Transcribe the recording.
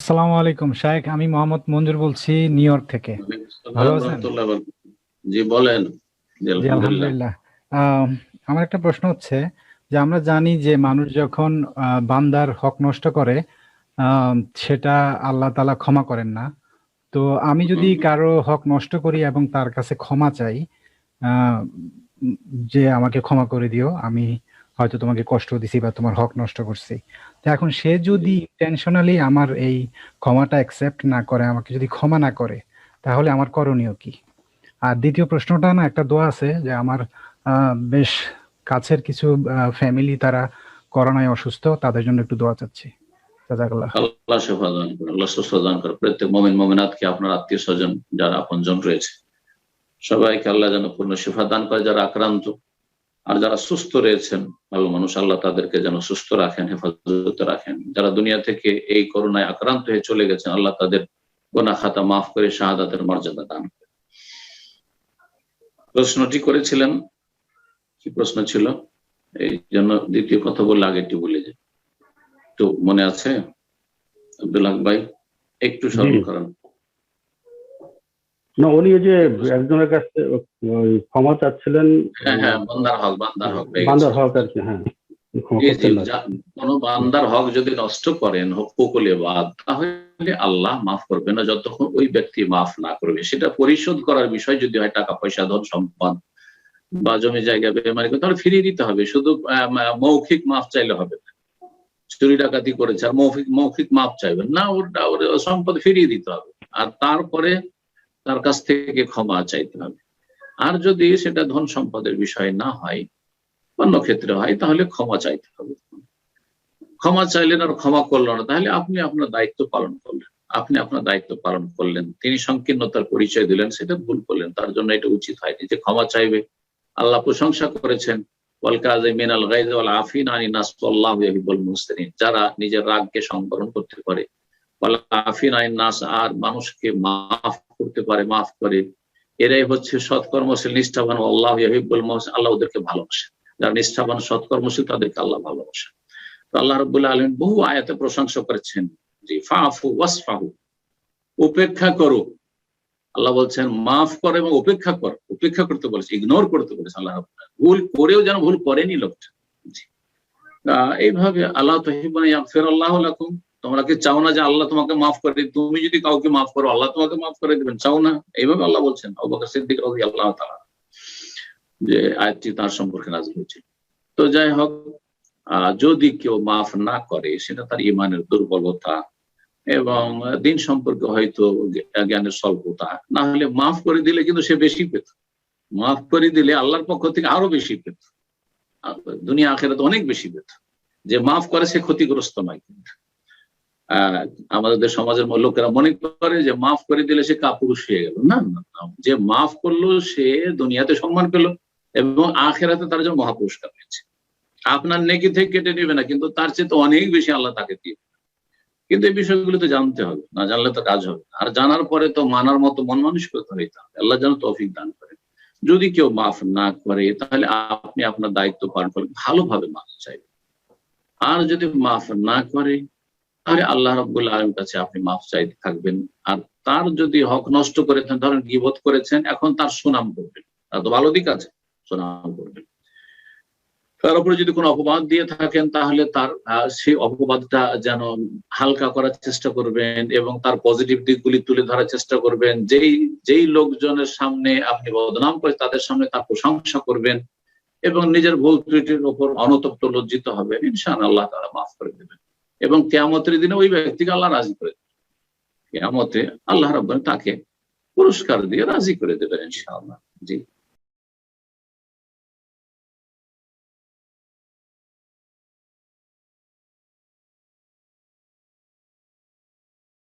আসসালামু আলাইকুম শায়েখ, আমি মোহাম্মদ মঞ্জুর বলছি নিউ ইয়র্ক থেকে। ভালো আসসালাম আছেন? রহমতুল্লাহ জি বলেন। জি জি, আলহামদুলিল্লাহ। আলহামদুলিল্লাহ। আহ, আমার একটা প্রশ্ন হচ্ছে যে আমরা জানি যে মানুষ যখন বান্দার হক নষ্ট করে, আহ, সেটা আল্লাহ তাআলা ক্ষমা করেন না। তো আমি যদি হুম, কারো হক নষ্ট করি এবং তার কাছে ক্ষমা চাই, আহ, উম, যে আমাকে ক্ষমা করে দিও, আমি হয়তো তোমাকে কষ্ট দিছি বা তোমার হক নষ্ট করছি। তো এখন সে জি। যদি ইন্টেনশনালি আমার এই ক্ষমাটা অ্যাকসেপ্ট না করে, আমাকে যদি ক্ষমা না করে, তাহলে আমার করণীয় কি? আর দ্বিতীয় প্রশ্নটা, না একটা দোয়া আছে যে আমার বেশ কাছের কিছু ফ্যামিলি, তারা করোনায় অসুস্থ, তাদের জন্য একটু দোয়া চাচ্ছি। জাযাকাল্লাহ। আল্লাহ শেফা দান করে, আল্লাহ সুস্থ দান করে প্রত্যেক মুমিন মুমিনাতকে, আপনার আত্মীয় স্বজন যারা আপনজন রয়েছে সবাইকে আল্লাহ যেন পূর্ণ শেফা দান করে, যারা আক্রান্ত আর যারা সুস্থ রয়েছেন ভালো মানুষ, আল্লাহ তাদেরকে যেন সুস্থ রাখেন, হেফাজতে রাখেন। যারা দুনিয়া থেকে এই করোনায় আক্রান্ত হয়ে চলে গেছেন, আল্লাহ তাদের গুনাহ খাতা মাফ করে শাহাদাতের মর্যাদা দান করে। প্রশ্নটি করেছিলেন, কি প্রশ্ন ছিল? এই জন্য দ্বিতীয় কথা বললে আগেরটি বলে যে একটু মনে আছে? আব্দুল হক ভাই একটু জি, স্মরণ করেন। না উনি এই যে কি প্রশ্ন? একজনের কাছে ওই ক্ষমা চাচ্ছিলেন। হ্যাঁ হ্যাঁ, বান্দার হক পেয়ে বান্দার গেছিল। হক আর কি, হ্যাঁ, ক্ষমা জি জি, করতেন না। কোন বান্দার হক যদি নষ্ট করেন, হুকুকুল ইবাদ, তাহলে আল্লাহ মাফ করবে না যতক্ষণ ওই ব্যক্তি মাফ না করবে। সেটা পরিশোধ করার বিষয় যদি হয়, টাকা পয়সা ধন সম্পদ বা জমি জায়গা বেমারি, তাহলে ফিরিয়ে দিতে হবে। শুধু মৌখিক মাফ চাইলে হবে না। চুরি ডাকাতি করেছে আর মৌখিক মৌখিক মাপ চাইবেন না, ওর সম্পদ ফিরিয়ে দিতে হবে। আর তারপরে তার কাছ থেকে ক্ষমা চাইতে হবে। আর যদি সেটা ধন সম্পদের বিষয় না হয়, অন্য ক্ষেত্রে হয়, তাহলে ক্ষমা চাইতে হবে। ক্ষমা চাইলেন আর ক্ষমা করলো না, তাহলে আপনি আপনার দায়িত্ব পালন করলেন। তিনি সংকীর্ণতার পরিচয় দিলেন, সেটা ভুল করলেন, তার জন্য এটা উচিত হয়নি যে ক্ষমা চাইবে। আল্লাহ প্রশংসা করেছেন, যারা নিজের রাগকে সংবরণ করতে পারে, আর মানুষকে মাফ করতে পারে, মাফ করে, এরাই হচ্ছে সৎকর্মশীল নিষ্ঠাবান। আল্লাহ ইউহিব্বুল মুহসিনিন, আল্লাহ ওদেরকে ভালোবাসেন। যারা নিষ্ঠাবান সৎকর্মশীল তাদেরকে আল্লাহ ভালোবাসেন। তো আল্লাহ রাব্বুল আলামিন বহু আয়াতে প্রশংসা করেছেন যে ফাফু ওয়াসফাহু, উপেক্ষা করো। আল্লাহ বলছেন মাফ করো এবং উপেক্ষা করো। উপেক্ষা করতে বলেছে, ইগনোর করতে বলেছে আল্লাহ রাব্বুল আলামিন। ভুল করেও যেন ভুল করেনি লোকটা। জি। এইভাবে আল্লাহ তুহিব্বুনা ইয়াগফিরাল্লাহু লাকুম, তোমরা কি চাও না যে আল্লাহ তোমাকে মাফ করে? তুমি যদি কাউকে মাফ করো, আল্লাহ তোমাকে মাফ করে দিবেন, চাও না? এইভাবে আল্লাহ বলছেন। আবু বকর সিদ্দিক রাদিয়াল্লাহু তাআলা, যে আয়াতটি তার সম্পর্কে নাযিল হয়েছিল। তো যাই হোক, যদি কেউ মাফ না করে, সেটা তার ইমানের দুর্বলতা এবং দিন সম্পর্কে হয়তো জ্ঞানের স্বল্পতা। না হলে মাফ করে দিলে কিন্তু সে বেশি পেত। মাফ করে দিলে আল্লাহর পক্ষ থেকে আরো বেশি পেত, দুনিয়া আখিরাতে অনেক বেশি পেত। যে মাফ করে সে ক্ষতিগ্রস্ত নয়। কিন্তু আমাদের সমাজের লোকেরা মনে করে যে মাফ করে দিলে সে কাপুরুষ হয়ে গেল। না না না, যে মাফ করলো সে দুনিয়াতে সম্মান পেল এবং আখিরাতে তার জন্য মহাপুরস্কার পেয়েছে। আপনার নেকি থেকে কেটে নেবে না, কিন্তু তার চেয়ে তো অনেক বেশি আল্লাহ তাকে দিয়ে। কিন্তু এই বিষয়গুলো তো জানতে হবে, না জানলে তো কাজ হবে না। আর জানার পরে তো মানার মতো মন মানসিকতা হইতে হবে। আল্লাহ যেন তৌফিক দান করে। যদি কেউ মাফ না করে, তাহলে আপনি আপনার দায়িত্ব পালন করেন, ভালোভাবে মাফ চাইবেন। আর যদি মাফ না করে, তাহলে আল্লাহ রাব্বুল আলামিনের কাছে আপনি মাফ চাইতে থাকবেন। আর তার যদি হক নষ্ট করেছেন, ধরেন গীবত করেছেন, এখন তার সুনাম করবেন। তার তো ভালো দিক আছে, সুনাম করবেন। তার উপরে যদি কোনো অপবাদ দিয়ে থাকেন, তাহলে তার সেই অপবাদটা যেন হালকা করার চেষ্টা করবেন এবং তার পজিটিভ দিকগুলি তুলে ধরার চেষ্টা করবেন। যেই যেই লোকজনের সামনে আপনি বদনাম করে, তাদের সামনে তার প্রশংসা করবেন এবং নিজের ভুল ত্রুটির উপর অনতপ্ত লজ্জিত হবেন। ইনশাআল্লাহ আল্লাহ তাআলা মাফ করে দেবেন এবং কিয়ামতের দিনে ওই ব্যক্তিকে আল্লাহ রাজি করে দেবেন। কিয়ামতে আল্লাহ রাব্বুল তাকে পুরস্কার দিয়ে রাজি করে দেবেন ইনশাআল্লাহ। জি।